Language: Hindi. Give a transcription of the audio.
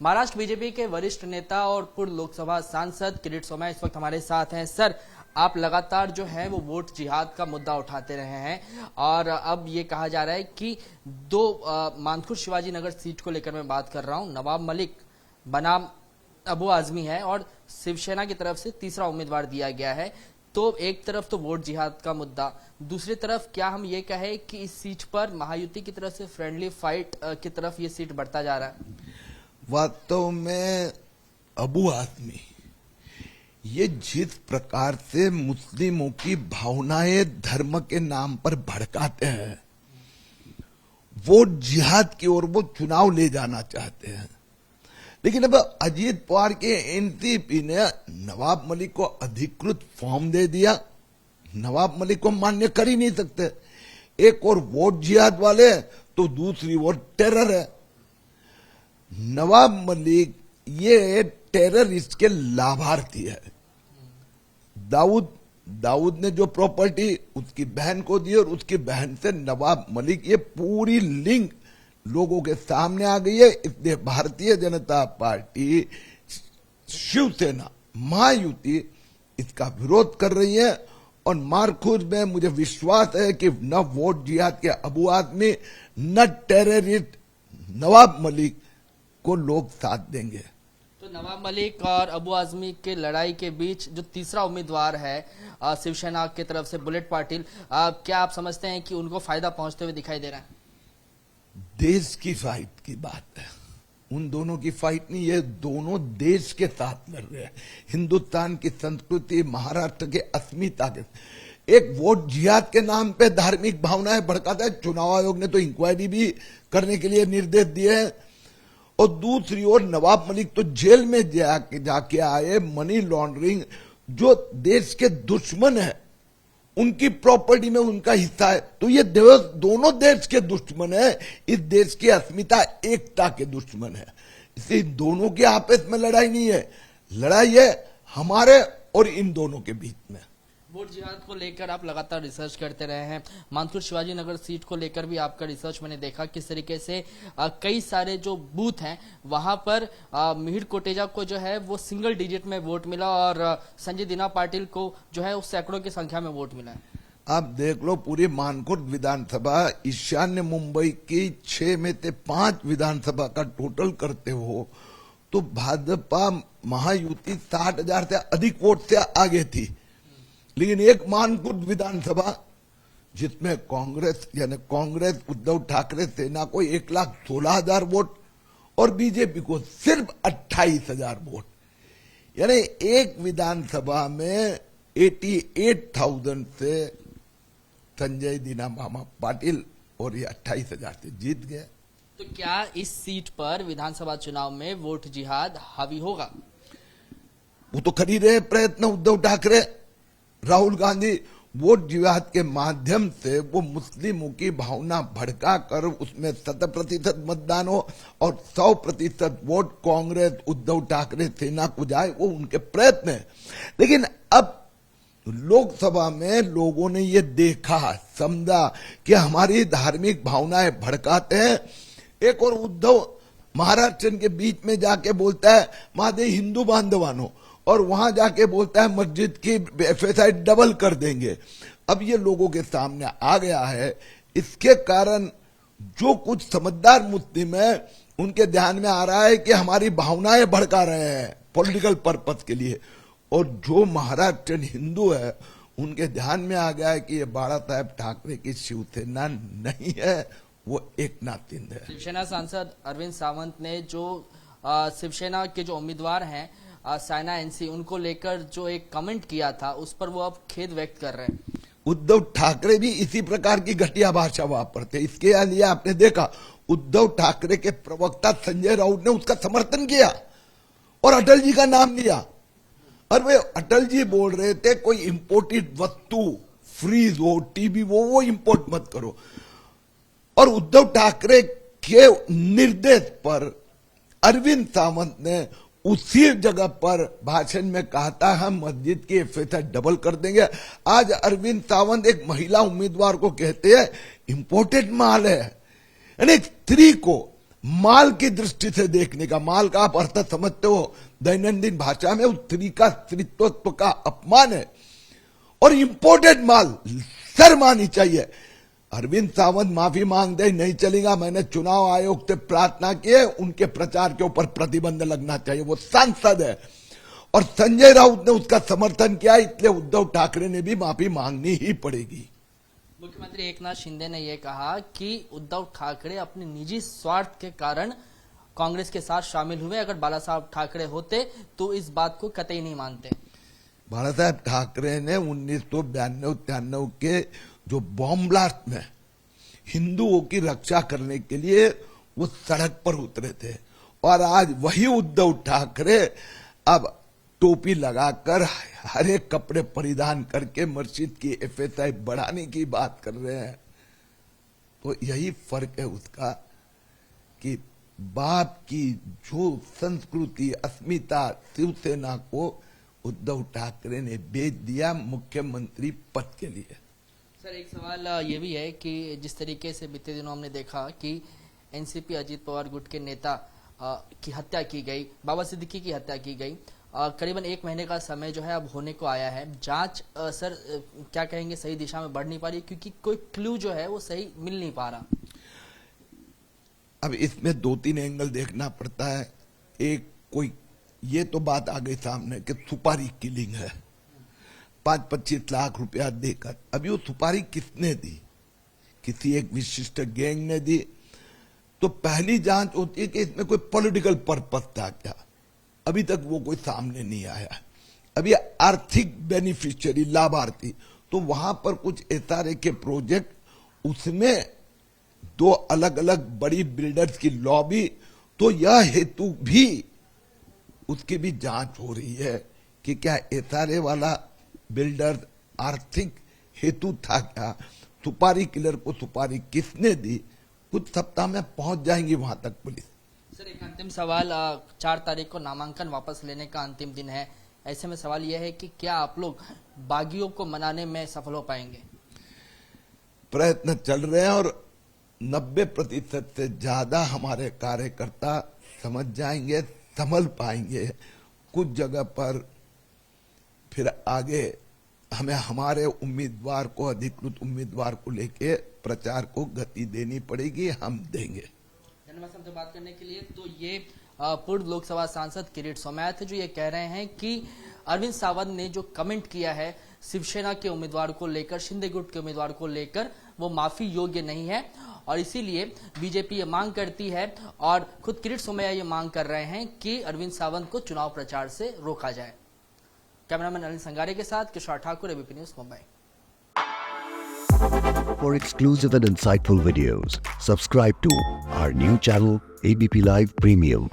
महाराष्ट्र बीजेपी के वरिष्ठ नेता और पूर्व लोकसभा सांसद किरीट सोमैया इस वक्त हमारे साथ हैं। सर, आप लगातार जो है वो वोट जिहाद का मुद्दा उठाते रहे हैं और अब ये कहा जा रहा है कि मानखुर्द शिवाजी नगर सीट को लेकर मैं बात कर रहा हूं, नवाब मलिक बनाम अबू आजमी है और शिवसेना की तरफ से तीसरा उम्मीदवार दिया गया है। तो एक तरफ तो वोट जिहाद का मुद्दा, दूसरी तरफ क्या हम ये कहें कि इस सीट पर महायुति की तरफ से फ्रेंडली फाइट की तरफ ये सीट बढ़ता जा रहा है? वास्तव में अबू आजमी ये जिस प्रकार से मुस्लिमों की भावनाएं धर्म के नाम पर भड़काते हैं, वोट जिहाद की ओर वो चुनाव ले जाना चाहते हैं। लेकिन अब अजीत पवार के एनसीपी ने नवाब मलिक को अधिकृत फॉर्म दे दिया। नवाब मलिक को मान्य कर ही नहीं सकते। एक और वोट जिहाद वाले तो दूसरी ओर टेरर है। नवाब मलिक ये टेररिस्ट के लाभार्थी है। दाऊद ने जो प्रॉपर्टी उसकी बहन को दी और उसकी बहन से नवाब मलिक, ये पूरी लिंक लोगों के सामने आ गई है। इसलिए भारतीय जनता पार्टी, शिवसेना, महायुति इसका विरोध कर रही है और मारखुर्द में मुझे विश्वास है कि न वोट जिहाद के अबू आजमी न टेररिस्ट नवाब मलिक को लोग साथ देंगे। तो नवाब मलिक और अबू आजमी के लड़ाई के बीच जो तीसरा उम्मीदवार है शिवसेना की तरफ से बुलेट पाटिल, क्या आप समझते हैं कि उनको फायदा पहुंचते हुए दिखाई दे रहा है? देश की फाइट की बात है, उन दोनों की फाइट नहीं, ये दोनों देश के साथ लड़ रहे हैं। हिंदुस्तान की संस्कृति, महाराष्ट्र के अस्मिता के एक वोट जिहाद के नाम पे धार्मिक भावनाएं भड़काता है। चुनाव आयोग ने तो इंक्वायरी भी करने के लिए निर्देश दिए हैं। और दूसरी ओर नवाब मलिक तो जेल में जाके आए, मनी लॉन्ड्रिंग, जो देश के दुश्मन है उनकी प्रॉपर्टी में उनका हिस्सा है। तो ये दोनों देश के दुश्मन है, इस देश की अस्मिता, एकता के दुश्मन है। इसलिए दोनों के आपस में लड़ाई नहीं है, लड़ाई है हमारे और इन दोनों के बीच में। वोट जिहाद को लेकर आप लगातार रिसर्च करते रहे हैं। मानखुर्द शिवाजी नगर सीट को लेकर भी आपका रिसर्च मैंने देखा किस तरीके से कई सारे जो बूथ हैं वहां पर मिहिर कोटेचा को जो है वो सिंगल डिजिट में वोट मिला और संजय दीना पाटिल को जो है उस सैकड़ों की संख्या में वोट मिला है। आप देख लो, पूरी मानखुर्द विधानसभा ईशान्य मुंबई की 6 में से 5 विधानसभा का टोटल करते हो तो भाजपा महायुति 60,000 से अधिक वोट से आगे थी। लेकिन एक मानखुर्द विधानसभा जिसमें कांग्रेस उद्धव ठाकरे सेना को 1,16,000 वोट और बीजेपी को सिर्फ 28,000 वोट, यानी एक विधानसभा में 88,000 से संजय दीना मामा पाटिल और ये 28,000 से जीत गए। तो क्या इस सीट पर विधानसभा चुनाव में वोट जिहाद हावी होगा? वो तो कर ही रहे प्रयत्न उद्धव ठाकरे, राहुल गांधी। वोट जिहाद के माध्यम से वो मुस्लिमों की भावना भड़का कर उसमें 100% मतदान हो और 100% वोट कांग्रेस, उद्धव ठाकरे सेना को जाए, वो उनके प्रयत्न है। लेकिन अब लोकसभा में लोगों ने ये देखा, समझा कि हमारी धार्मिक भावनाएं भड़काते हैं। एक और उद्धव महाराष्ट्र के बीच में जाके बोलता है मादे हिंदू बांधवानो, और वहां जाके बोलता है मस्जिद की FSI डबल कर देंगे। अब ये लोगों के सामने आ गया है। इसके कारण जो कुछ समझदार मुस्लिम है उनके ध्यान में आ रहा है कि हमारी भावनाएं भड़का रहे हैं पॉलिटिकल पर्पस के लिए, और जो महाराष्ट्र हिंदू है उनके ध्यान में आ गया है कि ये बाला साहेब ठाकरे की शिवसेना नहीं है, वो एकनाथ शिंदे है। शिवसेना सांसद अरविंद सावंत ने जो शिवसेना के जो उम्मीदवार हैं साइना एनसी, उनको लेकर जो एक कमेंट किया था उस पर वो अब खेद व्यक्त कर रहे हैं। उद्धव ठाकरे भी इसी प्रकार की घटिया भाषा वापरते। इसके लिए आपने देखा उद्धव ठाकरे के प्रवक्ता संजय राउत ने उसका समर्थन किया और अटल जी का नाम लिया। और वे अटल जी बोल रहे थे कोई इंपोर्टेड वस्तु, फ्रीज हो, टीवी वो इंपोर्ट मत करो। और उद्धव ठाकरे के निर्देश पर अरविंद सावंत ने उसी जगह पर भाषण में कहा था हम मस्जिद की FSI डबल कर देंगे। आज अरविंद सावंत एक महिला उम्मीदवार को कहते हैं इंपोर्टेड माल है। यानी एक स्त्री को माल की दृष्टि से देखने का, माल का आप अर्थ समझते हो, दैनंदिन भाषा में उस स्त्री का स्त्रीत्व का अपमान है। और इंपोर्टेड माल शर्म आनी चाहिए। अरविंद सावंत माफी मांग दे, नहीं चलेगा। मैंने चुनाव आयोग से प्रार्थना की है, उनके प्रचार के ऊपर प्रतिबंध लगना चाहिए। वो सांसद है और संजय राउत ने उसका समर्थन किया, इसलिए उद्धव ठाकरे ने भी माफी मांगनी ही पड़ेगी। मुख्यमंत्री एकनाथ शिंदे ने यह कहा कि उद्धव ठाकरे अपने निजी स्वार्थ के कारण कांग्रेस के साथ शामिल हुए। अगर बाला साहब ठाकरे होते तो इस बात को कतई नहीं मानते। बाला साहब ठाकरे ने 1992-93 के जो बॉम्ब ब्लास्ट में हिंदुओं की रक्षा करने के लिए वो सड़क पर उतरे थे, और आज वही उद्धव ठाकरे अब टोपी लगाकर हरे कपड़े परिधान करके मस्जिद की एफएसआई बढ़ाने की बात कर रहे हैं। तो यही फर्क है उसका कि बाप की जो संस्कृति, अस्मिता, शिवसेना को उद्धव ठाकरे ने बेच दिया मुख्यमंत्री पद के लिए। सर, एक सवाल ये भी है कि जिस तरीके से बीते दिनों हमने देखा कि एनसीपी अजीत पवार गुट के नेता की हत्या की गई, बाबा सिद्दीकी की हत्या की गई, करीबन 1 महीने का समय जो है अब होने को आया है। जांच सर क्या कहेंगे सही दिशा में बढ़ नहीं पा रही, क्योंकि कोई क्लू जो है वो सही मिल नहीं पा रहा। अब इसमें 2-3 एंगल देखना पड़ता है। एक, कोई ये तो बात आ गई सामने कि सुपारी किलिंग है, 5-25 लाख रुपया देकर। अभी वो सुपारी किसने दी? किसी एक विशिष्ट गैंग ने दी। तो पहली जांच होती है कि इसमें कोई पॉलिटिकल पर्पस था क्या। अभी तक वो कोई सामने नहीं आया। अभी आर्थिक बेनिफिशियरी, लाभार्थी, तो वहां पर कुछ एसआरए के प्रोजेक्ट, उसमें 2 अलग अलग बड़ी बिल्डर्स की लॉबी, तो यह हेतु भी उसकी भी जांच हो रही है कि क्या एसआरए वाला बिल्डर आर्थिक हेतु था क्या, सुपारी किलर को सुपारी किसने दी। कुछ सप्ताह में पहुंच जाएंगी वहां तक पुलिस। सर, एक अंतिम सवाल, 4 तारीख को नामांकन वापस लेने का अंतिम दिन है। ऐसे में सवाल यह है कि क्या आप लोग बागियों को मनाने में सफल हो पाएंगे? प्रयत्न चल रहे हैं और 90% से ज्यादा हमारे कार्यकर्ता समझ जाएंगे, संभल पाएंगे। कुछ जगह पर फिर आगे हमें हमारे उम्मीदवार को, अधिकृत उम्मीदवार को लेके प्रचार को गति देनी पड़ेगी, हम देंगे। धन्यवाद हमसे बात करने के लिए। तो ये पूर्व लोकसभा सांसद किरीट सोमैया थे, जो ये कह रहे हैं कि अरविंद सावंत ने जो कमेंट किया है शिवसेना के उम्मीदवार को लेकर, शिंदे गुट के उम्मीदवार को लेकर, वो माफी योग्य नहीं है और इसीलिए बीजेपी ये मांग करती है और खुद किरीट सोमैया ये मांग कर रहे हैं कि अरविंद सावंत को चुनाव प्रचार से रोका जाए। कैमरामैन अनिल संगारे के साथ Kishore Thakur, ABP news, Mumbai. For exclusive and insightful videos, subscribe to our new channel ABP Live Premium.